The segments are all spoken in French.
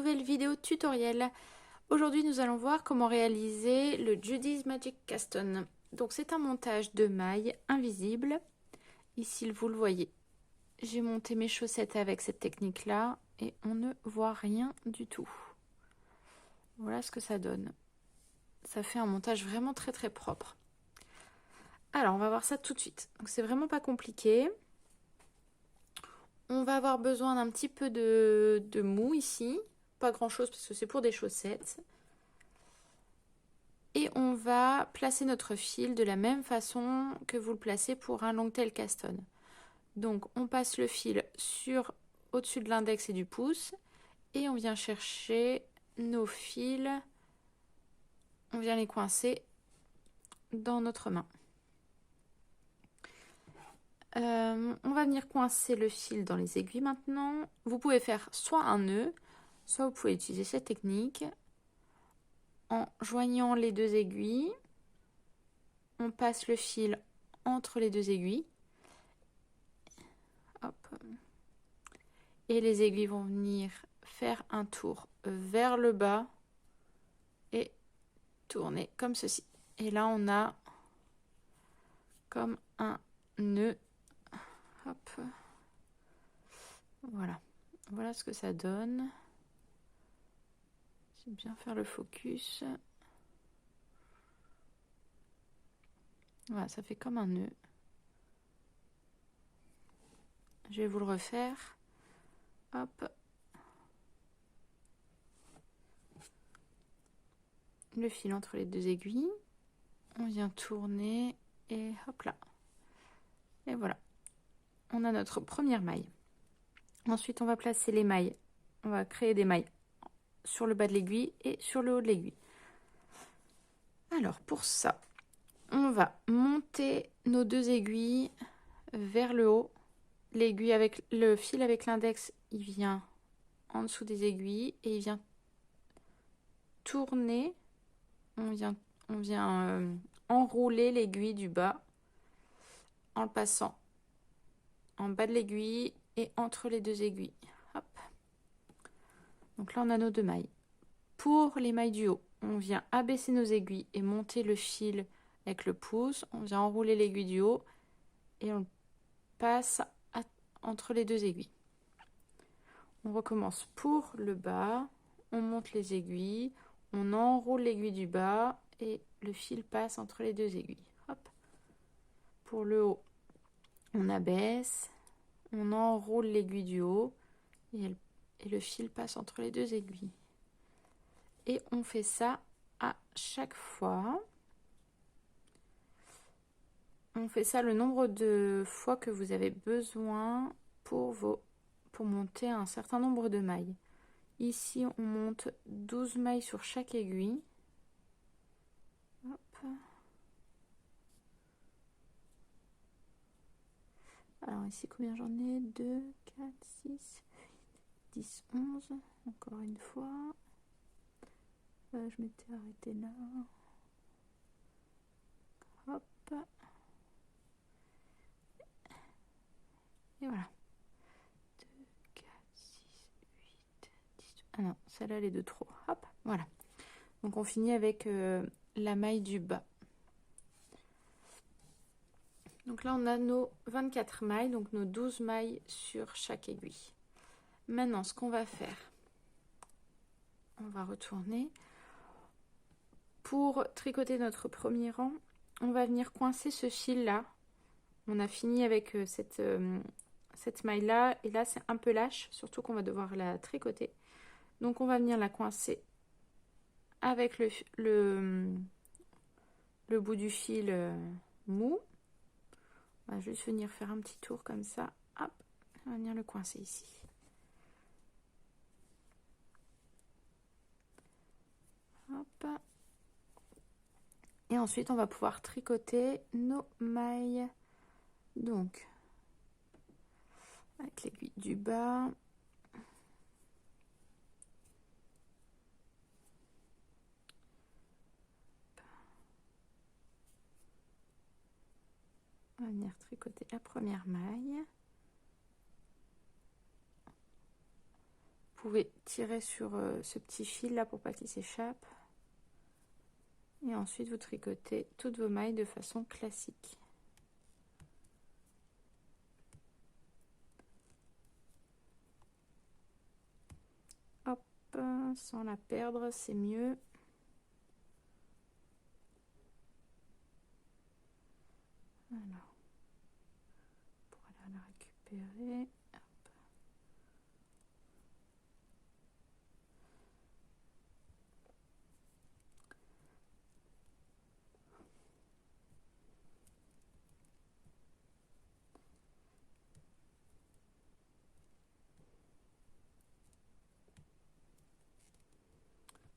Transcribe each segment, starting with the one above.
nouvelle vidéo tutoriel. Aujourd'hui nous allons voir comment réaliser le Judy's Magic Cast On. Donc c'est un montage de mailles invisibles. Ici vous le voyez, j'ai monté mes chaussettes avec cette technique là et on ne voit rien du tout. Voilà ce que ça donne. Ça fait un montage vraiment très propre. Alors on va voir ça tout de suite. Donc c'est vraiment pas compliqué. On va avoir besoin d'un petit peu de mou ici. Pas grand chose parce que c'est pour des chaussettes. Et on va placer notre fil de la même façon que vous le placez pour un long tail cast on. Donc on passe le fil au-dessus de l'index et du pouce. Et on vient chercher nos fils. On vient les coincer dans notre main. On va venir coincer le fil dans les aiguilles maintenant. Vous pouvez faire soit un nœud, soit vous pouvez utiliser cette technique. En joignant les deux aiguilles, on passe le fil entre les deux aiguilles. Hop. Et les aiguilles vont venir faire un tour vers le bas et tourner comme ceci. Et là, on a comme un nœud. Hop. Voilà. Voilà ce que ça donne. Je vais bien faire le focus. Voilà, ça fait comme un nœud. Je vais vous le refaire. Hop. Le fil entre les deux aiguilles. On vient tourner et hop là. Et voilà. On a notre première maille. Ensuite, on va placer les mailles. On va créer des mailles sur le bas de l'aiguille et sur le haut de l'aiguille. Alors, pour ça, on va monter nos deux aiguilles vers le haut. L'aiguille avec le fil avec l'index, il vient en dessous des aiguilles et il vient tourner. On vient enrouler l'aiguille du bas en le passant en bas de l'aiguille et entre les deux aiguilles. Hop. Donc là, on a nos deux mailles. Pour les mailles du haut, on vient abaisser nos aiguilles et monter le fil avec le pouce. On vient enrouler l'aiguille du haut et on passe entre les deux aiguilles. On recommence pour le bas. On monte les aiguilles. On enroule l'aiguille du bas et le fil passe entre les deux aiguilles. Hop. Pour le haut, on abaisse. On enroule l'aiguille du haut et le fil passe entre les deux aiguilles. Et on fait ça à chaque fois. On fait ça le nombre de fois que vous avez besoin pour monter un certain nombre de mailles. Ici, on monte 12 mailles sur chaque aiguille. Hop. Alors ici, combien j'en ai? 2, 4, 6, 8, 10, 11. Encore une fois. Je m'étais arrêtée là. Hop. Et voilà. 2, 4, 6, 8, 10. Ah non, celle-là, elle est de trop. Hop, voilà. Donc on finit avec la maille du bas. Donc là, on a nos 24 mailles, donc nos 12 mailles sur chaque aiguille. Maintenant, ce qu'on va faire, on va retourner. Pour tricoter notre premier rang, on va venir coincer ce fil-là. On a fini avec cette maille-là, et là, c'est un peu lâche, surtout qu'on va devoir la tricoter. Donc, on va venir la coincer avec le bout du fil mou. On va juste venir faire un petit tour comme ça. Hop, on va venir le coincer ici. Hop. Et ensuite, on va pouvoir tricoter nos mailles. Donc, avec l'aiguille du bas. On va venir tricoter la première maille. pouvez tirer sur ce petit fil là pour pas qu'il s'échappe. Et ensuite, vous tricotez toutes vos mailles de façon classique. Hop, sans la perdre, c'est mieux. Alors, pour aller la récupérer. Hop.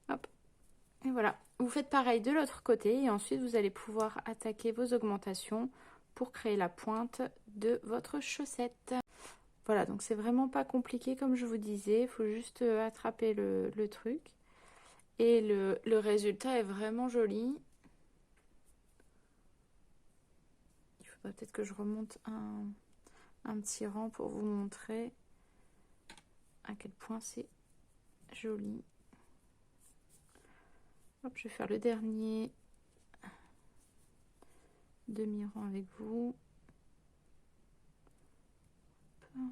Hop. Et voilà, vous faites pareil de l'autre côté et ensuite vous allez pouvoir attaquer vos augmentations pour créer la pointe de votre chaussette. Voilà, donc c'est vraiment pas compliqué comme je vous disais, il faut juste attraper le truc. Et le résultat est vraiment joli. Il faudrait peut-être que je remonte un petit rang pour vous montrer à quel point c'est joli. Hop, je vais faire le dernier demi-rang avec vous. Hop.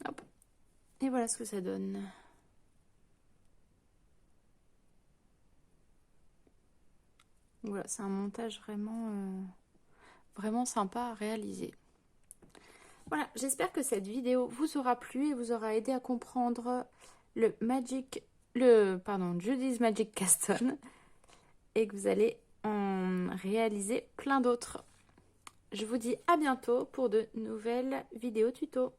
Hop. Et voilà ce que ça donne. Voilà, c'est un montage vraiment sympa à réaliser. Voilà, j'espère que cette vidéo vous aura plu et vous aura aidé à comprendre Judy's Magic Caston et que vous allez en réaliser plein d'autres. Je vous dis à bientôt pour de nouvelles vidéos tuto.